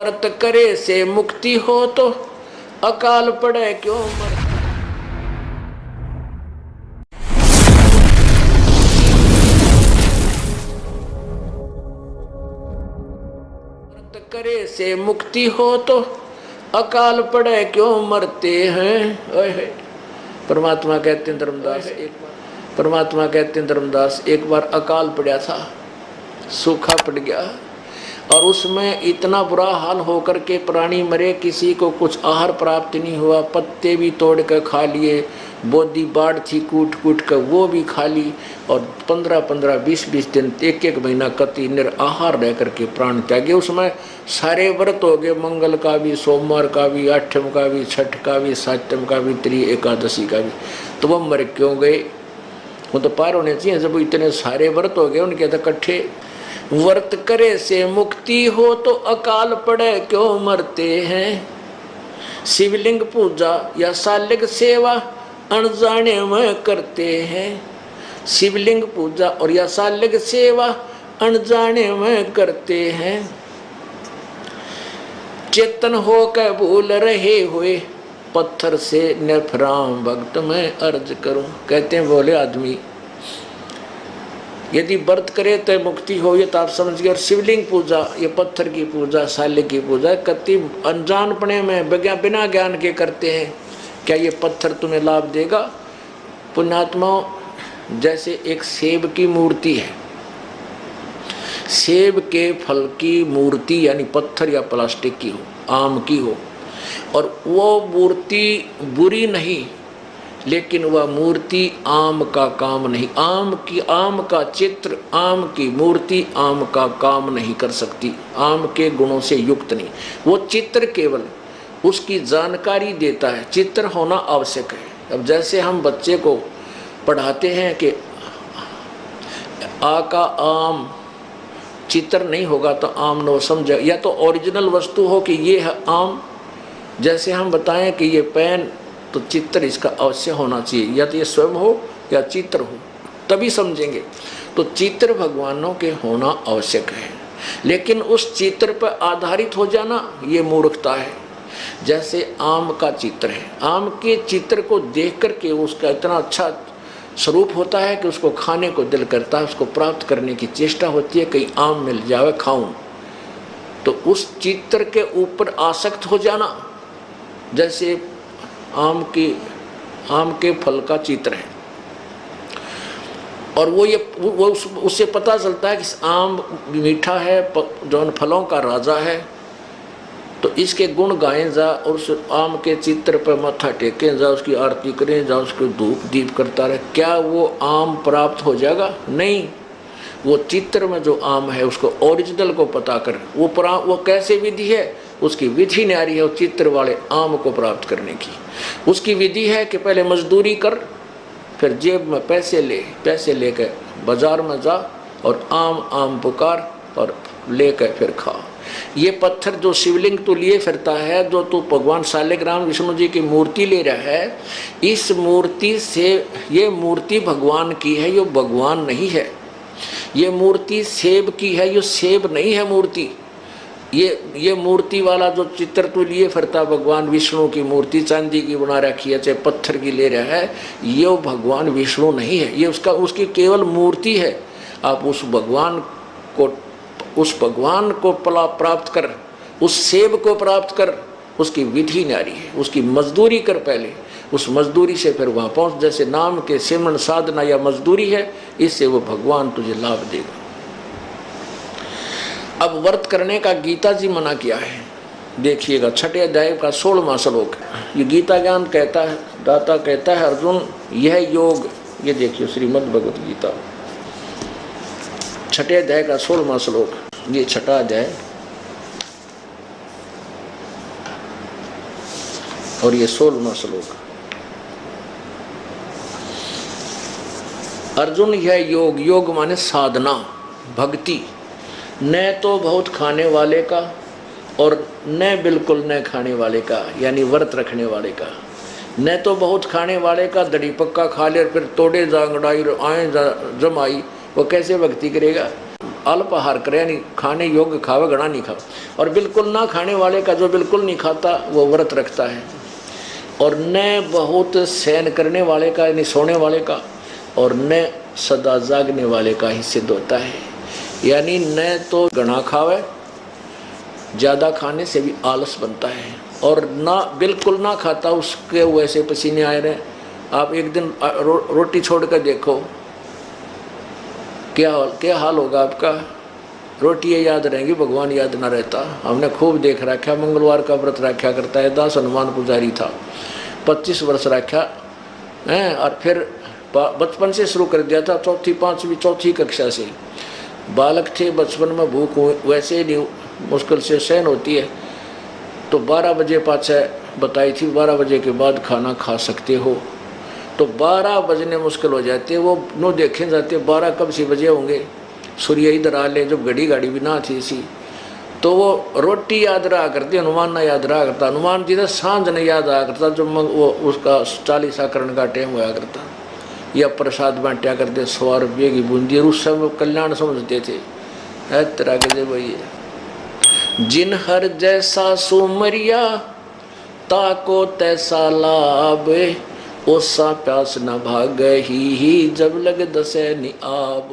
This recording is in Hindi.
व्रत करे से मुक्ति हो तो अकाल पड़े क्यों मर। व्रत करे से मुक्ति हो तो अकाल पड़े क्यों मरते हैं। परमात्मा कहते हैं धर्मदास एक बार अकाल पड़ा था, सूखा पड़ गया और उसमें इतना बुरा हाल होकर के प्राणी मरे, किसी को कुछ आहार प्राप्त नहीं हुआ, पत्ते भी तोड़ कर खा लिए, बोदी बाढ़ थी कूट कूट कर वो भी खा ली और 15-15, 20-20 दिन, एक महीना कति निराहार रह करके प्राण त्यागे। उसमें सारे व्रत हो गए, मंगल का भी, सोमवार का भी, आठम का भी, छठ का भी, सातम का भी, त्रि एकादशी का भी। तो वो मर क्यों गए? वो तो पार होने चाहिए। जब इतने सारे व्रत हो गए उनके तो इकट्ठे। व्रत करे से मुक्ति हो तो अकाल पड़े क्यों मरते हैं। शिवलिंग पूजा या सालिग सेवा अनजाने में करते हैं। शिवलिंग पूजा और या सालिग सेवा अनजाने में करते हैं। चेतन हो के भूल रहे हुए पत्थर से निर्भराम भक्त में अर्ज करूं। कहते हैं बोले आदमी यदि व्रत करे तो मुक्ति हो, ये तो आप समझ गए। और शिवलिंग पूजा, ये पत्थर की पूजा, साले की पूजा कति अनजानपने में बिना ज्ञान के करते हैं। क्या ये पत्थर तुम्हें लाभ देगा? पुण्यात्माओं, जैसे एक सेब की मूर्ति है, सेब के फल की मूर्ति यानी पत्थर या प्लास्टिक की हो, आम की हो, और वो मूर्ति बुरी नहीं, लेकिन वह मूर्ति आम का काम नहीं, आम का चित्र, आम की मूर्ति आम का काम नहीं कर सकती, आम के गुणों से युक्त नहीं। वो चित्र केवल उसकी जानकारी देता है, चित्र होना आवश्यक है। अब जैसे हम बच्चे को पढ़ाते हैं कि आ का आम, चित्र नहीं होगा तो आम न समझे, या तो ओरिजिनल वस्तु हो कि ये है आम। जैसे हम बताएं कि ये पेन, तो चित्र इसका अवश्य होना चाहिए, या तो ये स्वयं हो या चित्र हो, तभी समझेंगे। तो चित्र भगवानों के होना आवश्यक है, लेकिन उस चित्र पर आधारित हो जाना ये मूर्खता है। जैसे आम का चित्र है, आम के चित्र को देख करके उसका इतना अच्छा स्वरूप होता है कि उसको खाने को दिल करता है, उसको प्राप्त करने की चेष्टा होती है, कहीं आम मिल जाए खाऊं। तो उस चित्र के ऊपर आसक्त हो जाना, जैसे आम के फल का चित्र है, और वो उससे पता चलता है कि आम मीठा है, जो फलों का राजा है, तो इसके गुण गाएं जा और उस आम के चित्र पर माथा टेकें जा, उसकी आरती करें जा, उसको धूप दीप करता रहे। क्या वो आम प्राप्त हो जाएगा? नहीं। वो चित्र में जो आम है उसको ओरिजिनल को पता कर, वो कैसे विधि है, उसकी विधि न्यारी है। वो चित्र वाले आम को प्राप्त करने की उसकी विधि है कि पहले मजदूरी कर, फिर जेब में पैसे लेकर बाजार में जा और आम पुकार और लेकर फिर खा। ये पत्थर जो शिवलिंग तू लिए फिरता है, जो तू भगवान शालिग्राम विष्णु जी की मूर्ति ले रहा है, इस मूर्ति से, ये मूर्ति भगवान की है, ये भगवान नहीं है। ये मूर्ति सेब की है, ये सेब नहीं है मूर्ति। ये मूर्ति वाला जो चित्र तू लिए फिरता, भगवान विष्णु की मूर्ति चांदी की बना रखी है, चाहे पत्थर की ले रहा है, ये भगवान विष्णु नहीं है, ये उसकी केवल मूर्ति है। आप उस भगवान को प्राप्त कर, उस सेब को प्राप्त कर, उसकी विधि न्यारी है, उसकी मजदूरी कर पहले, उस मजदूरी से फिर वहाँ पहुँच। जैसे नाम के सिमरन साधना या मजदूरी है, इससे वो भगवान तुझे लाभ देगा। अब व्रत करने का गीता जी मना किया है, देखिएगा 6 अध्याय का 16वां श्लोक। ये गीता ज्ञान कहता है, दाता कहता है अर्जुन यह योग, ये देखिए श्रीमद् भगवत गीता 6 अध्याय का 16वां श्लोक, ये 6वां अध्याय और ये 16वां श्लोक। अर्जुन यह योग, योग माने साधना, भक्ति, न तो बहुत खाने वाले का और न बिल्कुल न खाने वाले का, यानी व्रत रखने वाले का। न तो बहुत खाने वाले का दड़ी पक्का खा ले और फिर तोड़े जांगड़ाई और आए जमाई, वो कैसे भक्ति करेगा? अल्प आहार करे, यानी खाने योग्य खावे, घना नहीं खावे। और बिल्कुल ना खाने वाले का, जो बिल्कुल नहीं खाता, वो व्रत रखता है। और न बहुत सहन करने वाले का, यानी सोने वाले का, और न सदा जागने वाले का ही सिद्ध होता है। यानी न तो घना खावे, ज़्यादा खाने से भी आलस बनता है, और ना बिल्कुल ना खाता, उसके वैसे पसीने आए रहे। आप एक दिन रोटी छोड़ कर देखो, क्या हाल होगा आपका। रोटी ये याद रहेंगी, भगवान याद ना रहता। हमने खूब देख रखा, मंगलवार का व्रत रखा करता है, 10 हनुमान पुजारी था, 25 वर्ष रखा है। और फिर बचपन से शुरू कर दिया था, चौथी कक्षा से। बालक थे, बचपन में भूख वैसे नहीं मुश्किल से सहन होती है, तो 12 बजे पाछे बताई थी, 12 बजे के बाद खाना खा सकते हो। तो 12 बजने मुश्किल हो जाते, वो नो देखे जाते 12 कब से बजे होंगे, सूर्य इधर आ ले, जब गाड़ी भी ना थी सी। तो वो रोटी याद रहा करती, हनुमान ना याद रहा करता। हनुमान जी ने सांझ ने याद आया करता, जब वो उसका 40 आकरण का टाइम होया करता, या प्रसाद बांटा करते 100 रुपये की बूंदी, उस समय कल्याण समझते थे। है तरह के भैया, जिन हर जैसा सुमरिया, ताको तैसा लाभ, ओसा प्यास न भाग ही जब लग दसे नि आब।